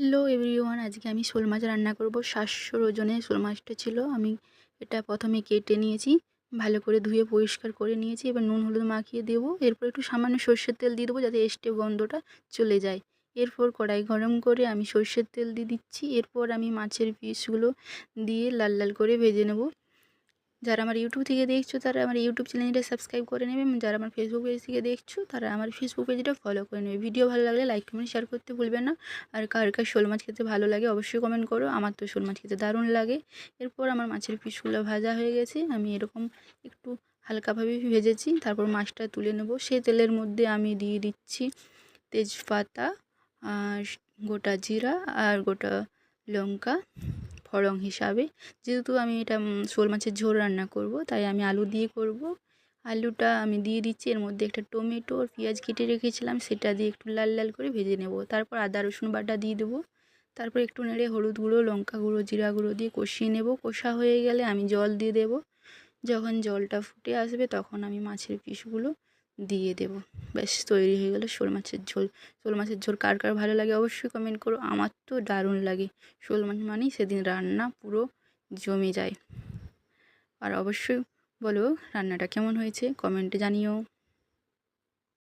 Hello everyone, আজকে আমি শোল মাছ রান্না করব। 700 ওজনের শোল মাছটা ছিল। আমি এটা প্রথমে কেটে নিয়েছি, ভালো করে ধুয়ে পরিষ্কার করে নিয়েছি। এবার নুন হলুদ মাখিয়ে দেবো। এরপর একটু সামান্য সর্ষের তেল দিয়ে দেবো যাতে এস্টে গন্ধটা চলে যায়। এরপর কড়াই গরম করে আমি সর্ষের তেল দিয়ে দিচ্ছি। এরপর আমি মাছের পিসগুলো দিয়ে লাল লাল করে ভেজে নেব। যারা আমার ইউটিউব থেকে দেখছো তারা আমার ইউটিউব চ্যানেলটা সাবস্ক্রাইব করে নেবে, এবং যারা আমার ফেসবুক পেজ থেকে দেখছো তারা আমার ফেসবুক পেজটা ফলো করে নেবে। ভিডিও ভালো লাগলে লাইক কমেন্ট শেয়ার করতে ভুলবেন না। আর কার কার শোল মাছ খেতে ভালো লাগে অবশ্যই কমেন্ট করো। আমার তো শোল মাছ খেতে দারুণ লাগে। এরপর আমার মাছের পিসগুলো ভাজা হয়ে গেছে, আমি এরকম একটু হালকাভাবে ভেজেছি। তারপর মাছটা তুলে নেব। সেই তেলের মধ্যে আমি দিয়ে দিচ্ছি তেজপাতা, আর গোটা জিরা, আর গোটা লঙ্কা ফড়ং হিসাবে। যেহেতু আমি এটা শোল মাছের ঝোল রান্না করব, তাই আমি আলু দিয়ে করব। আলুটা আমি দিয়ে দিচ্ছি। এর মধ্যে একটা টমেটো আর পেঁয়াজ কেটে রেখেছিলাম, সেটা দিয়ে একটু লাল লাল করে ভেজে নেব। তারপর আদা রসুন বাটা দিয়ে দেবো। তারপর একটু নেড়ে হলুদ গুঁড়ো, লঙ্কা গুঁড়ো, জিরা গুঁড়ো দিয়ে কষিয়ে নেব। কষা হয়ে গেলে আমি জল দিয়ে দেব। যখন জলটা ফুটে আসবে তখন আমি মাছের পিসগুলো দিয়ে দেব। ব্যাস তৈরি হয়ে গেল শোল মাছের ঝোল। শোল মাছের ঝোল কার কার ভালো লাগে অবশ্যই কমেন্ট করো। আমার তো দারুণ লাগে। শোল মাছ মানেই সেদিন রান্না পুরো জমে যায়। আর অবশ্যই বলো রান্নাটা কেমন হয়েছে, কমেন্টে জানিও।